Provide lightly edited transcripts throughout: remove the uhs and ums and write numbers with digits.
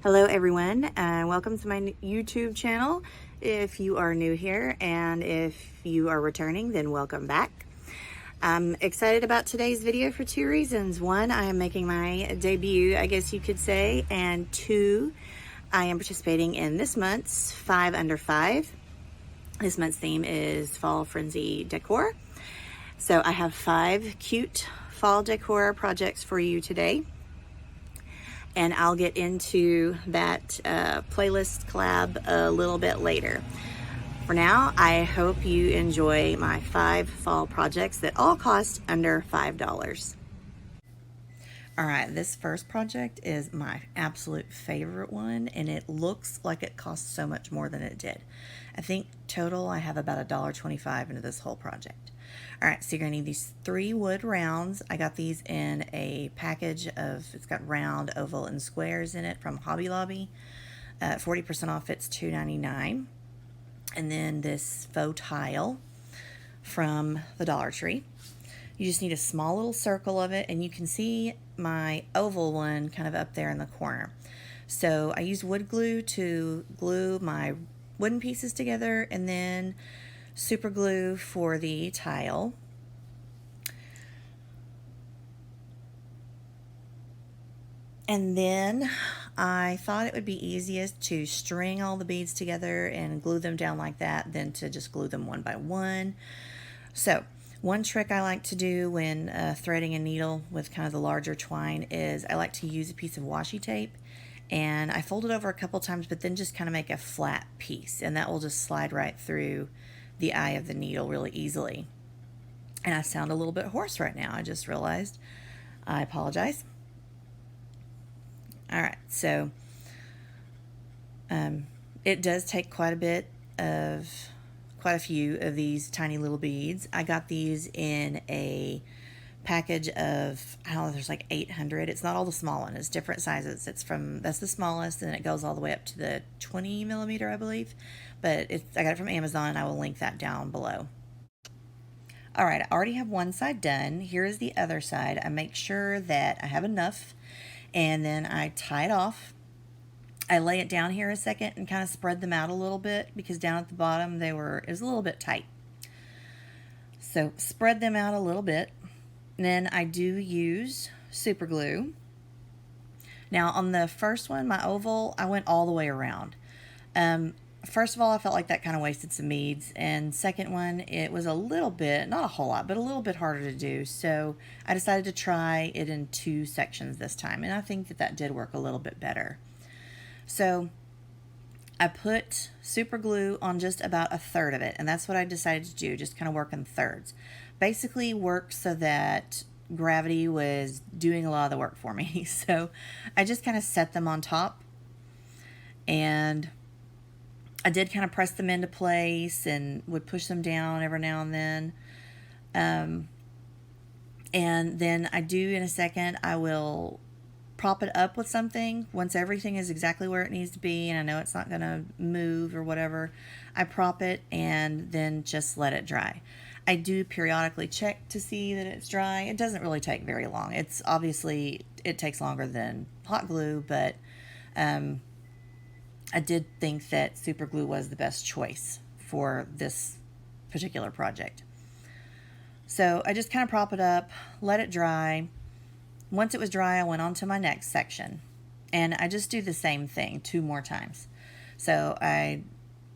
Hello everyone, and welcome to my YouTube channel. If you are new here and if you are returning, then welcome back. I'm excited about today's video for two reasons. One, I am making my debut, I guess you could say, and two, I am participating in this month's 5 Under 5. This month's theme is Fall Frenzy Decor. So I have 5 cute fall decor projects for you today. And I'll get into that playlist collab a little bit later. For now, I hope you enjoy my 5 fall projects that all cost under $5. All right, this first project is my absolute favorite one, and it looks like it costs so much more than it did. I think total I have about $1.25 into this whole project. All right, so you're gonna need these 3 wood rounds. I got these in a package of, it's got round, oval, and squares in it from Hobby Lobby. 40% off, it's $2.99. And then this faux tile from the Dollar Tree. You just need a small little circle of it, and you can see my oval one kind of up there in the corner. So I used wood glue to glue my wooden pieces together, and then super glue for the tile. And then I thought it would be easiest to string all the beads together and glue them down like that than to just glue them one by one. So one trick I like to do when threading a needle with kind of the larger twine is I like to use a piece of washi tape, and I fold it over a couple times, but then just kind of make a flat piece, and that will just slide right through the eye of the needle really easily. And I sound a little bit hoarse right now, I just realized. I apologize. All right, so it does take quite a few of these tiny little beads. I got these in a package of, I don't know, there's like 800. It's not all the small one, it's different sizes. That's the smallest, and it goes all the way up to the 20 millimeter, I believe. But I got it from Amazon, and I will link that down below. All right, I already have one side done. Here is the other side. I make sure that I have enough, and then I tie it off. I lay it down here a second and kind of spread them out a little bit, because down at the bottom it was a little bit tight. So spread them out a little bit. And then I do use super glue. Now on the first one, my oval, I went all the way around. First of all, I felt like that kind of wasted some beads, and second one, it was a little bit, not a whole lot, but a little bit harder to do, so I decided to try it in 2 sections this time, and I think that did work a little bit better. So I put super glue on just about a third of it, and that's what I decided to do, just kind of work in thirds. Basically work so that gravity was doing a lot of the work for me. So I just kind of set them on top, and I did kind of press them into place and would push them down every now and then. And then I do, in a second, I will prop it up with something. Once everything is exactly where it needs to be and I know it's not going to move or whatever, I prop it and then just let it dry. I do periodically check to see that it's dry. It doesn't really take very long. It's obviously, it takes longer than hot glue, but I did think that super glue was the best choice for this particular project. So I just kind of prop it up, let it dry. Once it was dry, I went on to my next section, and I just do the same thing 2 more times. So I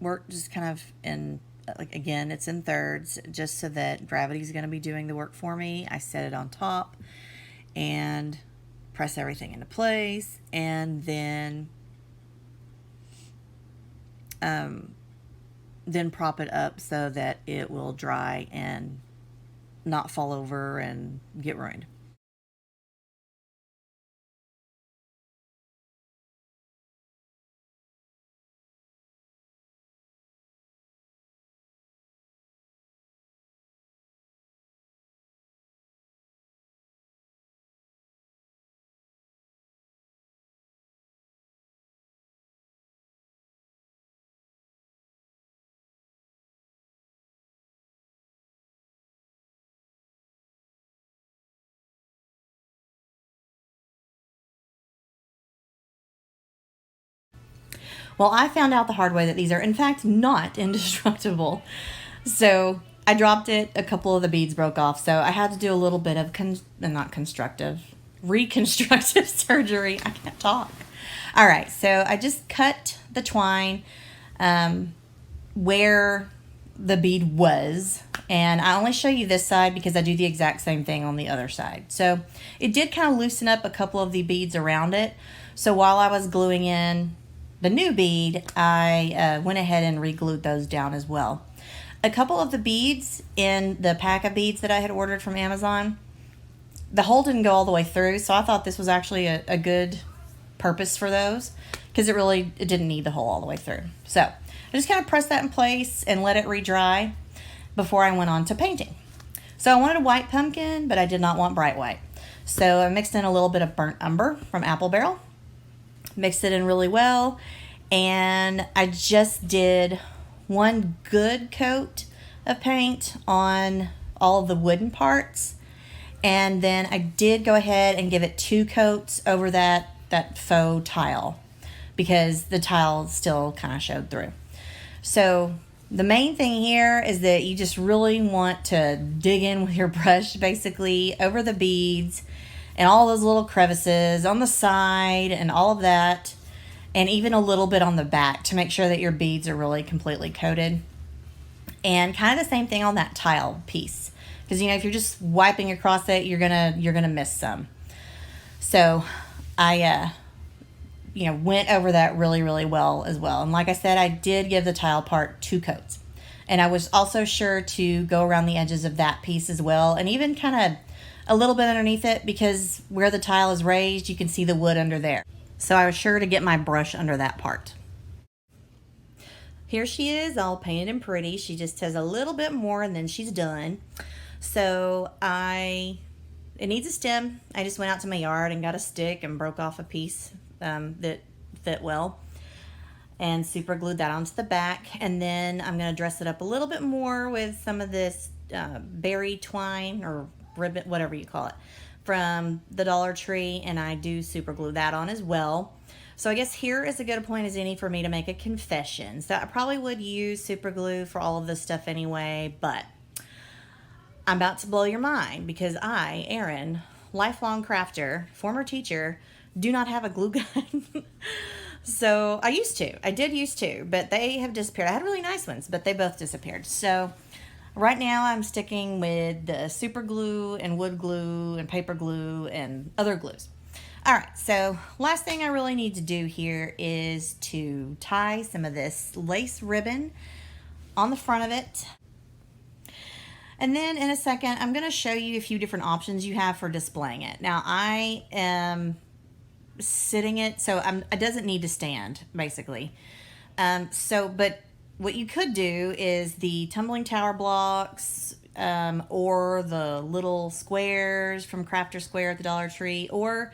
work just kind of in, like, again, it's in thirds, just so that gravity's going to be doing the work for me. I set it on top and press everything into place, and then prop it up so that it will dry and not fall over and get ruined. Well, I found out the hard way that these are, in fact, not indestructible. So I dropped it. A couple of the beads broke off. So I had to do a little bit of, reconstructive surgery. I can't talk. All right. So I just cut the twine where the bead was. And I only show you this side because I do the exact same thing on the other side. So it did kind of loosen up a couple of the beads around it. So while I was gluing in the new bead, I went ahead and re-glued those down as well. A couple of the beads in the pack of beads that I had ordered from Amazon, the hole didn't go all the way through, so I thought this was actually a good purpose for those because it didn't need the hole all the way through. So I just kind of pressed that in place and let it re-dry before I went on to painting. So I wanted a white pumpkin, but I did not want bright white. So I mixed in a little bit of burnt umber from Apple Barrel, mixed it in really well, and I just did one good coat of paint on all of the wooden parts, and then I did go ahead and give it 2 coats over that faux tile because the tile still kind of showed through. So the main thing here is that you just really want to dig in with your brush basically over the beads and all those little crevices on the side and all of that, and even a little bit on the back to make sure that your beads are really completely coated. And kind of the same thing on that tile piece, because if you're just wiping across it, you're gonna miss some. So I went over that really, really well as well. And like I said, I did give the tile part 2 coats. And I was also sure to go around the edges of that piece as well, and even kind of a little bit underneath it, because where the tile is raised, you can see the wood under there. So I was sure to get my brush under that part. Here she is, all painted and pretty. She just has a little bit more and then she's done. So it needs a stem. I just went out to my yard and got a stick and broke off a piece that fit well and super glued that onto the back. And then I'm going to dress it up a little bit more with some of this berry twine or ribbon, whatever you call it, from the Dollar Tree, and I do super glue that on as well. So I guess here is as good a point as any for me to make a confession. So I probably would use super glue for all of this stuff anyway, but I'm about to blow your mind because I, Erin, lifelong crafter, former teacher, do not have a glue gun. So I did used to, but they have disappeared. I had really nice ones, but they both disappeared. So right now I'm sticking with the super glue and wood glue and paper glue and other glues. All right, so last thing I really need to do here is to tie some of this lace ribbon on the front of it. And then in a second, I'm going to show you a few different options you have for displaying it. Now I am sitting it, so it doesn't need to stand basically. But what you could do is the tumbling tower blocks, or the little squares from Crafter Square at the Dollar Tree, or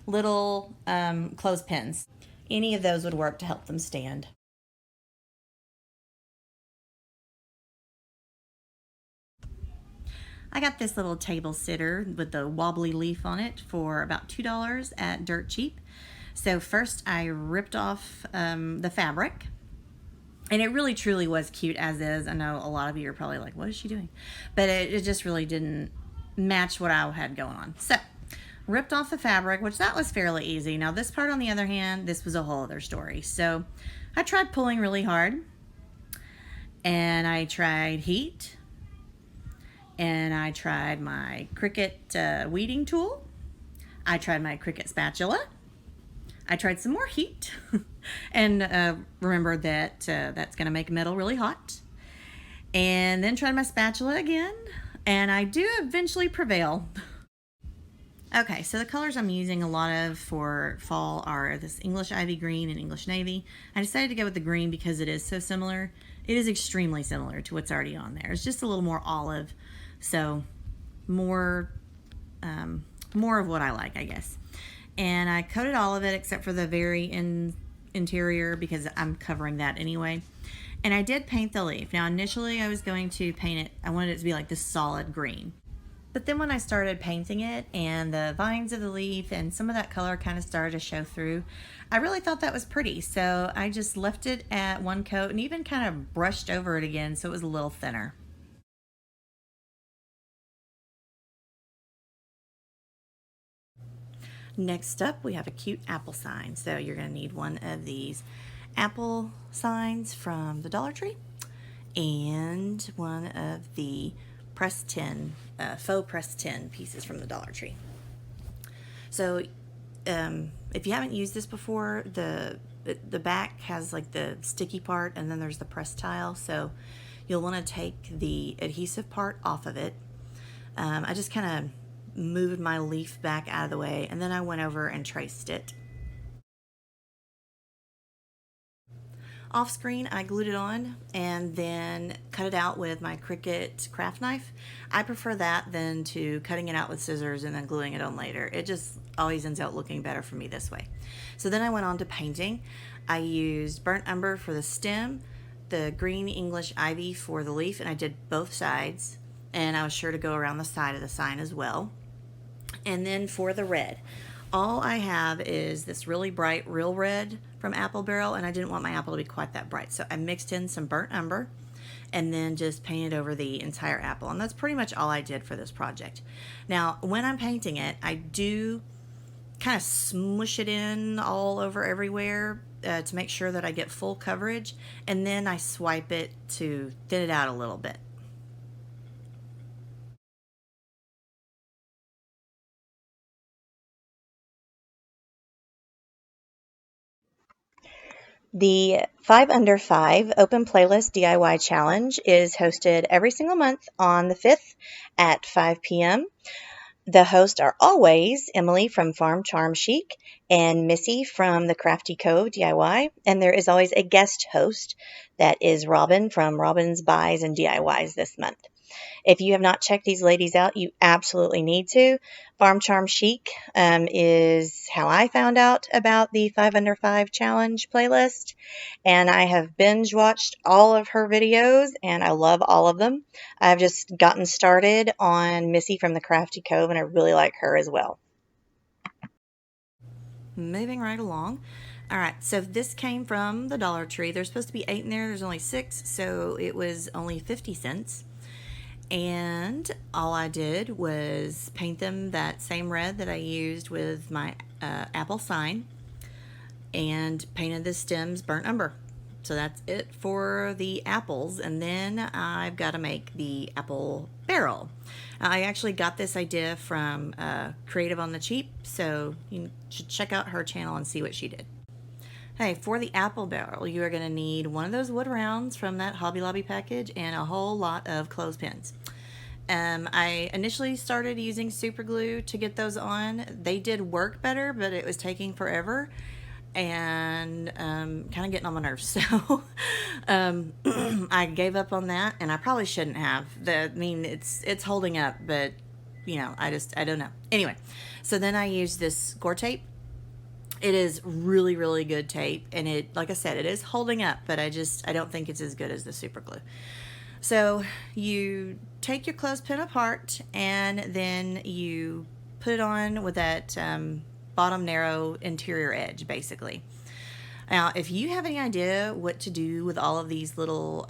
little clothespins. Any of those would work to help them stand. I got this little table sitter with the wobbly leaf on it for about $2 at Dirt Cheap. So first I ripped off the fabric. And it really truly was cute as is. I know a lot of you are probably like, what is she doing? But it just really didn't match what I had going on. So ripped off the fabric, which that was fairly easy. Now this part, on the other hand, this was a whole other story. So I tried pulling really hard, and I tried heat, and I tried my Cricut weeding tool. I tried my Cricut spatula. I tried some more heat and remembered that that's going to make metal really hot. And then tried my spatula again, and I do eventually prevail. Okay, so the colors I'm using a lot of for fall are this English Ivy Green and English Navy. I decided to go with the green because it is so similar. It is extremely similar to what's already on there. It's just a little more olive, so more of what I like, I guess. And I coated all of it except for the very interior because I'm covering that anyway. And I did paint the leaf. Now initially I was going to paint it, I wanted it to be like this solid green. But then when I started painting it and the vines of the leaf and some of that color kind of started to show through, I really thought that was pretty. So I just left it at one coat and even kind of brushed over it again so it was a little thinner. Next up, we have a cute apple sign. So you're going to need one of these apple signs from the Dollar Tree and one of the pressed tin, faux pressed tin pieces from the Dollar Tree. So if you haven't used this before, the back has like the sticky part and then there's the pressed tile. So you'll want to take the adhesive part off of it. I just kind of moved my leaf back out of the way and then I went over and traced it. Off screen, I glued it on and then cut it out with my Cricut craft knife. I prefer that than to cutting it out with scissors and then gluing it on later. It just always ends out looking better for me this way. So then I went on to painting. I used burnt umber for the stem, the green English ivy for the leaf, and I did both sides. And I was sure to go around the side of the sign as well. And then for the red, all I have is this really bright real red from Apple Barrel, and I didn't want my apple to be quite that bright. So I mixed in some burnt umber and then just painted over the entire apple. And that's pretty much all I did for this project. Now, when I'm painting it, I do kind of smush it in all over everywhere to make sure that I get full coverage. And then I swipe it to thin it out a little bit. The 5 Under 5 Open Playlist DIY Challenge is hosted every single month on the 5th at 5 p.m. The hosts are always Emily from Farm Charm Chic and Missy from the Crafty Cove DIY, and there is always a guest host that is Robin from Robin's Buys and DIYs this month. If you have not checked these ladies out, you absolutely need to. Farm Charm Chic is how I found out about the 5 Under 5 challenge playlist, and I have binge watched all of her videos, and I love all of them. I've just gotten started on Missy from the Crafty Cove, and I really like her as well. Moving right along. All right, so this came from the Dollar Tree. There's supposed to be 8 in there. There's only 6, so it was only 50 cents. And all I did was paint them that same red that I used with my apple sign and painted the stems burnt umber. So that's it for the apples. And then I've got to make the apple barrel. I actually got this idea from Creative on the Cheap, so you should check out her channel and see what she did. Hey, for the apple barrel, you are going to need one of those wood rounds from that Hobby Lobby package and a whole lot of clothespins. I initially started using super glue to get those on. They did work better, but it was taking forever and kind of getting on my nerves. So I gave up on that, and I probably shouldn't have. I mean, it's holding up, but you know, I don't know. Anyway, so then I used this Gore tape. It is really, really good tape, and it, like I said, it is holding up, but I don't think it's as good as the super glue. So you take your clothespin apart, and then you put it on with that bottom narrow interior edge, basically. Now, if you have any idea what to do with all of these little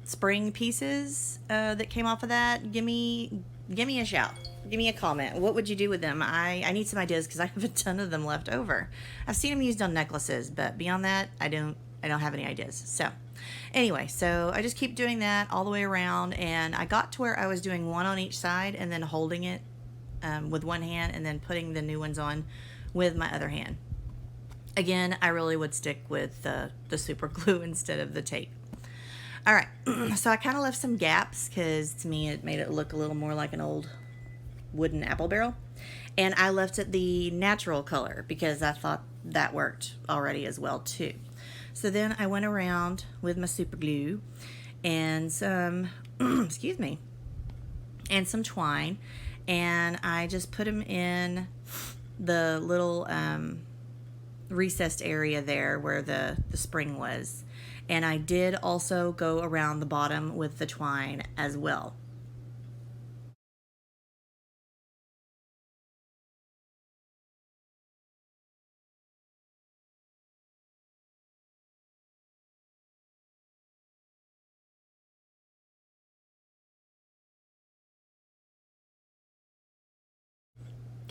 spring pieces that came off of that, give me a shout. Give me a comment. What would you do with them? I need some ideas because I have a ton of them left over. I've seen them used on necklaces, but beyond that, I don't have any ideas. So anyway, so I just keep doing that all the way around, and I got to where I was doing one on each side and then holding it with one hand and then putting the new ones on with my other hand. Again, I really would stick with the super glue instead of the tape. All right, so I kind of left some gaps because to me it made it look a little more like an old wooden apple barrel, and I left it the natural color because I thought that worked already as well too. So then I went around with my super glue and some excuse me, and some twine, and I just put them in the little recessed area there where the spring was, and I did also go around the bottom with the twine as well.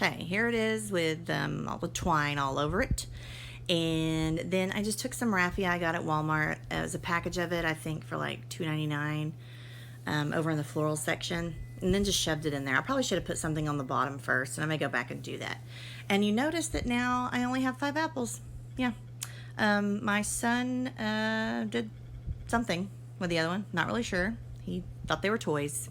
Okay, here it is with all the twine all over it. And then I just took some raffia I got at Walmart. It was a package of it, I think, for like $2.99 over in the floral section. And then just shoved it in there. I probably should have put something on the bottom first, and I may go back and do that. And you notice that now I only have 5 apples. Yeah. My son did something with the other one. Not really sure. He thought they were toys.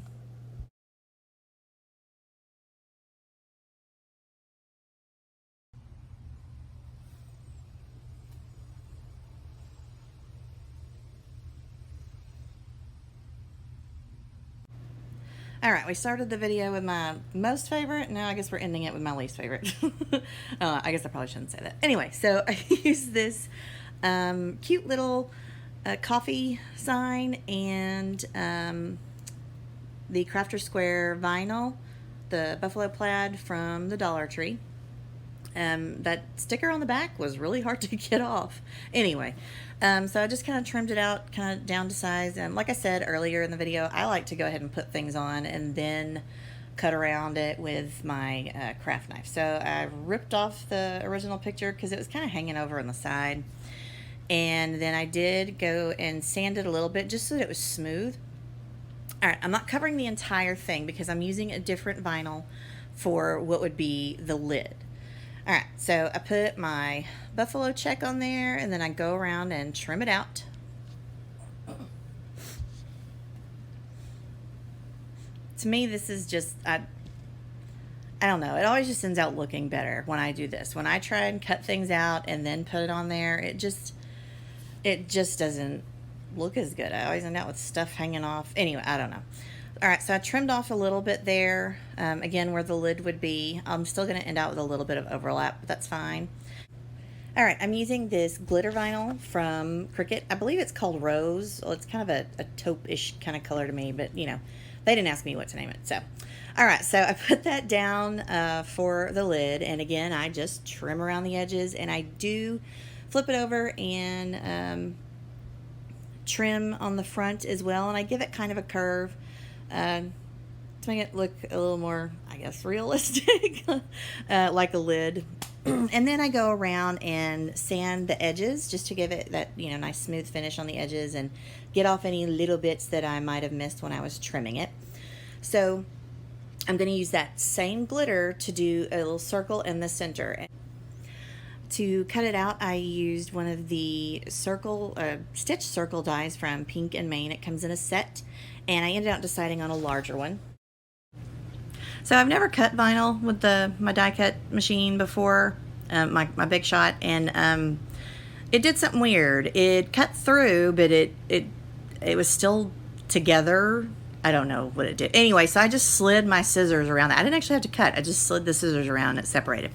All right, we started the video with my most favorite. Now I guess we're ending it with my least favorite. I guess I probably shouldn't say that. Anyway, so I used this cute little coffee sign and the Crafter Square vinyl, the buffalo plaid from the Dollar Tree. That sticker on the back was really hard to get off. Anyway, so I just kind of trimmed it out, kind of down to size. And like I said earlier in the video, I like to go ahead and put things on and then cut around it with my craft knife. So I ripped off the original picture because it was kind of hanging over on the side. And then I did go and sand it a little bit just so that it was smooth. All right, I'm not covering the entire thing because I'm using a different vinyl for what would be the lid. All right, so I put my buffalo check on there, and then I go around and trim it out. To me, this is just, I don't know, it always just ends out looking better when I do this. When I try and cut things out and then put it on there, it just doesn't look as good. I always end up with stuff hanging off. Anyway, I don't know. All right, so I trimmed off a little bit there, again, where the lid would be. I'm still going to end out with a little bit of overlap, but that's fine. All right, I'm using this glitter vinyl from Cricut. I believe it's called Rose. Well, it's kind of a taupe-ish kind of color to me, but, you know, they didn't ask me what to name it. So, all right, so I put that down for the lid, and again, I just trim around the edges, and I do flip it over and trim on the front as well, and I give it kind of a curve to make it look a little more, I guess, realistic, like a lid. And then I go around and sand the edges just to give it that, you know, nice smooth finish on the edges and get off any little bits that I might have missed when I was trimming it. So I'm going to use that same glitter to do a little circle in the center. To cut it out, I used one of the stitch circle dies from Pink and Maine. It comes in a set, and I ended up deciding on a larger one. So I've never cut vinyl with my die cut machine before, my Big Shot, and it did something weird. It cut through, but it was still together. I don't know what it did. Anyway, so I just slid my scissors around that. I didn't actually have to cut. I just slid the scissors around and it separated.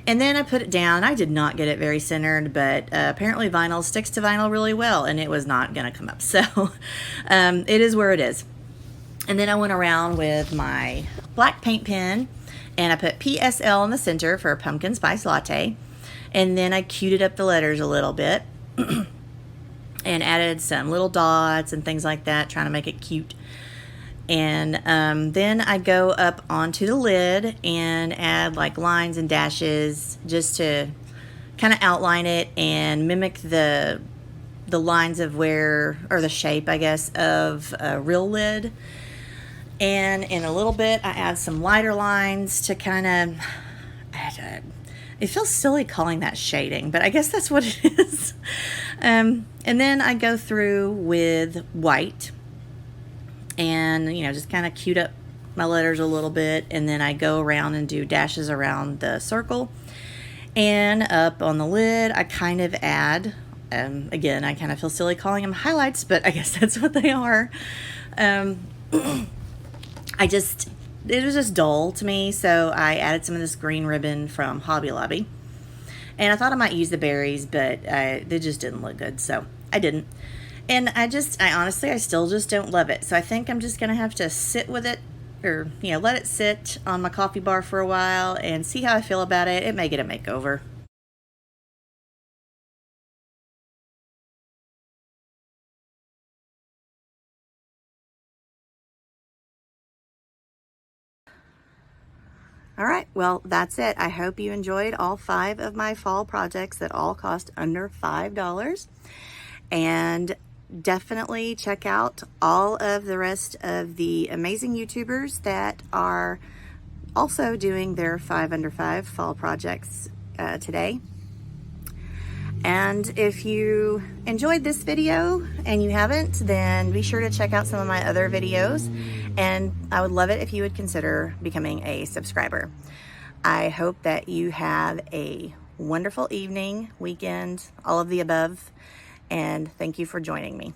And then I put it down. I did not get it very centered, but apparently vinyl sticks to vinyl really well, and it was not going to come up. So it is where it is. And then I went around with my black paint pen, and I put PSL in the center for a pumpkin spice latte. And then I cuted up the letters a little bit and added some little dots and things like that, trying to make it cute. And then I go up onto the lid and add like lines and dashes just to kind of outline it and mimic the lines of where, or the shape, I guess, of a real lid. And in a little bit, I add some lighter lines to kind of, it feels silly calling that shading, but I guess that's what it is. And then I go through with white and, you know, just kind of cute up my letters a little bit. And then I go around and do dashes around the circle. And up on the lid, I kind of add, again, I kind of feel silly calling them highlights, but I guess that's what they are. It was just dull to me, so I added some of this green ribbon from Hobby Lobby. And I thought I might use the berries, but they just didn't look good, so I didn't. And I honestly, I still just don't love it. So I think I'm just going to have to sit with it, or, you know, let it sit on my coffee bar for a while and see how I feel about it. It may get a makeover. All right, well, that's it. I hope you enjoyed all 5 of my fall projects that all cost under $5. And definitely check out all of the rest of the amazing YouTubers that are also doing their 5 under 5 fall projects today. And if you enjoyed this video and you haven't, then be sure to check out some of my other videos. And I would love it if you would consider becoming a subscriber. I hope that you have a wonderful evening, weekend, all of the above. And thank you for joining me.